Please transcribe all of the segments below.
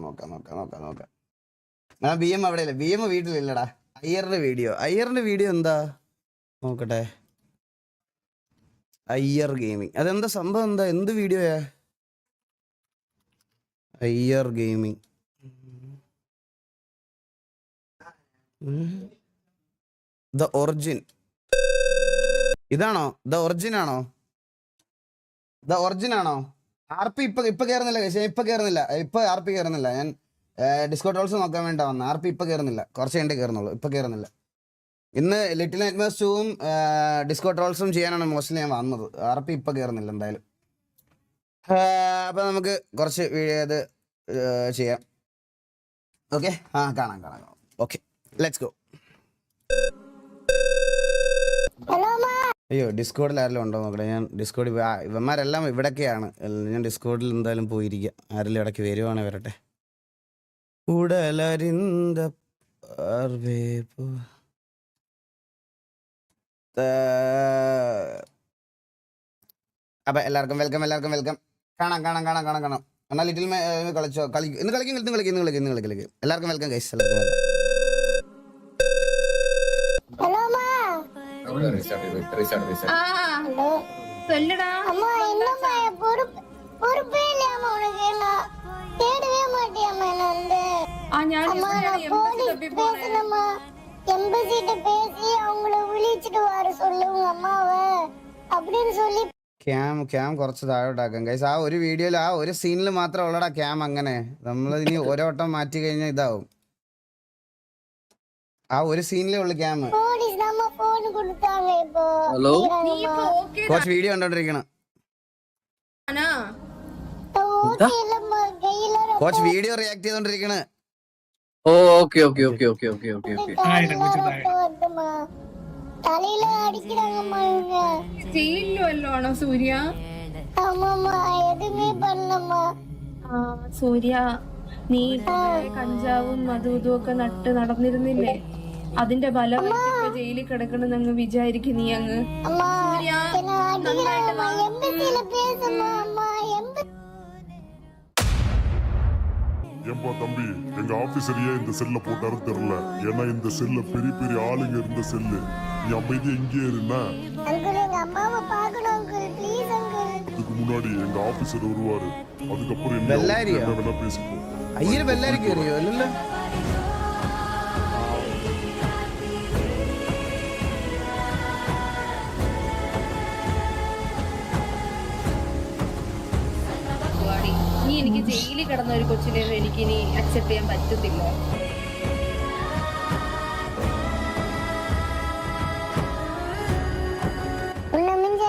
നോക്കാം. ആ B M അവിടെ ഇല്ല, ബി എം വീട്ടിലില്ലടാ. അയ്യറിന്റെ വീഡിയോ എന്താ നോക്കട്ടെ. അയ്യർ ഗെയിമിങ്, അതെന്താ സംഭവം, എന്താ എന്ത് വീഡിയോയാ? അയ്യർ ഗെയിമിങ് ദ ഒറിജിൻ ഇതാണോ? ദ ഒറിജിൻ ആണോ? ആർപി ഇപ്പൊ കയറുന്നില്ല, ഇപ്പൊ ആർപി കയറുന്നില്ല. ഞാൻ ഡിസ്കോ ട്രോൾസ് നോക്കാൻ വേണ്ട വന്ന. ആർപി ഇപ്പൊ കയറുന്നില്ല, കുറച്ച് കഴിഞ്ഞേ കയറുന്നുള്ളൂ. ഇപ്പൊ കയറുന്നില്ല. ഇന്ന് ലിറ്റിൽ നൈറ്റ്മേഴ്സ് 2-ഉം ഡിസ്കോ ട്രോൾസും ചെയ്യാനാണ് മോസ്റ്റ്ലി ഞാൻ വന്നത്. ആർപി ഇപ്പൊ കയറുന്നില്ല എന്തായാലും. അപ്പൊ നമുക്ക് കുറച്ച് ഇത് ചെയ്യാം. ഓക്കെ, കാണാം. Okay, let's go. അയ്യോ, ഡിസ്കോഡിൽ ആരെങ്കിലും ഉണ്ടോ നോക്കട്ടെ. ഞാൻ ഡിസ്കോഡിൽ ഇവന്മാരെല്ലാം ഇവിടൊക്കെയാണ്. ഞാൻ ഡിസ്കോഡിൽ എന്തായാലും പോയിരിക്കുക. ആരെങ്കിലും ഇടയ്ക്ക് വരുവാണെ വരട്ടെ. ഉടലരിന്ത അപ്പൊ എല്ലാവർക്കും വെൽക്കം. കാണാം. എന്നാ ലിറ്റിൽ കളിച്ചോ, ഇന്ന് കളിക്കും. എല്ലാവർക്കും വെൽക്കം ഗൈസ്, എല്ലാവർക്കും വെൽക്കം. ക്യാം കുറച്ച് താഴോട്ടാക്കാം ഗൈസ്. ആ ഒരു വീഡിയോയിൽ ആ ഒരു സീനിൽ മാത്രം ഉള്ളടാ ക്യാം. അങ്ങനെ നമ്മളിനി ഓരോ വട്ടം മാറ്റി കഴിഞ്ഞാൽ ഇതാവും. ആ ഒരു സീനിലേ ഉള്ളു ക്യാം. കോച്ച് വീഡിയോ കണ്ടോണ്ടിരിക്കണം. കോച്ച് വീഡിയോ റിയാക്ട് ചെയ്തോണ്ടിരിക്കണ. ഓക്കെ. സൂര്യ നീ കഞ്ചാവും അതും ഒക്കെ നട്ട് നടന്നിരുന്നില്ലേ? അതിന്റെ ഫലമായിട്ട് ജയിലിൽ കിടക്കണെന്ന് അങ്ങ് വിചാരിക്കും നീ അങ്ങ്. ஏம்பா தம்பி, எங்க ஆபீசரையே இந்த செல்ல போட்டாரு தெரியல. ஏன்னா இந்த செல்ல பெரிய பெரிய ஆளுங்க இருந்த செல்லு. நீ அமைதியா இங்கே இருந்தா அதுக்கு முன்னாடி எங்க ஆபீசர் வருவாரு. அதுக்கப்புறம் என்ன வேணா பேசிப்போம். ஐயர் வெள்ளாரிக்கு അറിയോ? അല്ലല്ല, നീ എനിക്ക് ജയിലിൽ കിടന്ന ഒരു കൊച്ചിനെ എനിക്ക് ഇനി അക്സെപ്റ്റ് ചെയ്യാൻ പറ്റത്തില്ല.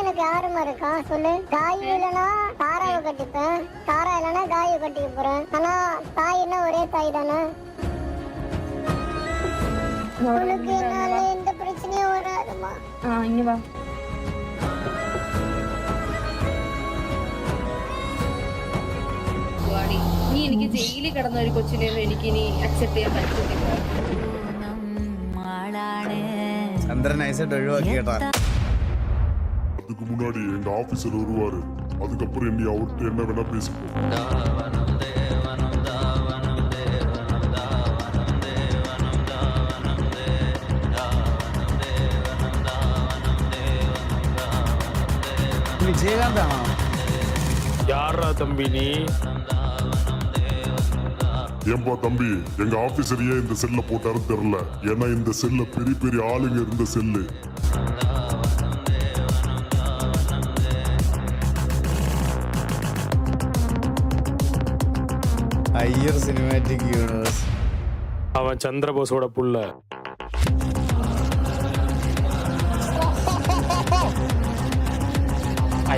எனக்கு யாருமா இருக்கா சொல்லு. தாய் இல்லைன்னா தாராவை கட்டிப்பேன், தாரா இல்லைன்னா தாயை கட்டிக்க போறேன். ஆனா தாய்னா ஒரே தாய் தானே. உனக்கு என்னால எந்த பிரச்சனையும் வராதுமா. இங்க வா. നീ എനിക്ക് ജയിലിൽ കിടന്ന ഒരു കൊച്ചിനെ എനിക്ക് ഇനി അക്സെപ്റ്റ് ചെയ്യാൻ പറ്റത്തില്ല. ചന്ദ്രൻ നൈസായിട്ട് ഒഴിവാക്കി കേട്ടാ. அதுக்கு முன்னாடி எங்க ஆபீசர் வருவாரு. அதுக்கப்புறம் என்ன அவர்கிட்ட என்ன வேணா பேசிப்போம். വിജയകാന്താണോ? யாரா தம்பி நீ? ஏம்பா தம்பி, எங்க ஆபீசரையே இந்த செல்ல போட்டாரு தெரியல. ஏன்னா இந்த செல்ல பெரிய பெரிய ஆளுங்க இருந்த செல்லு. Iyer cinematic universe. அவன் சந்திரபோஸோட புள்ள.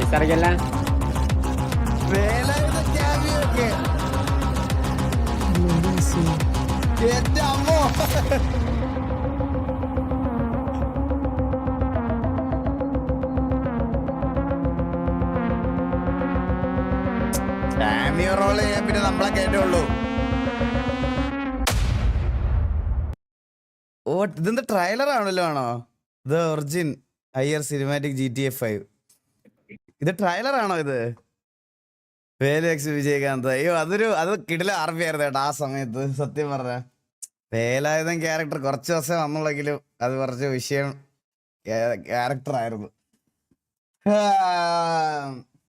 ഐസറക്കല്ല എന്റെ അമ്മോ, റോള് ചെയ്യാൻ പിന്നെ നമ്മളെ കേട്ടുള്ളൂ. ഓ, ഇതെന്താ ട്രailer ആണല്ലോ? ആണോ the origin Iyer cinematic GTA 5? ഇത് ട്രailer ആണോ? ഇത് വേലക്സ് വിജയകാന്ത്. അയ്യോ അത് കിടില ആർമി ആയിരുന്നു കേട്ടോ ആ സമയത്ത്. സത്യം പറഞ്ഞ വേലായുധം ക്യാരക്ടർ കുറച്ച് ദിവസം വന്നുള്ളെങ്കിലും അത് കുറച്ച് വിഷയം ക്യാരക്ടർ ആയിരുന്നു.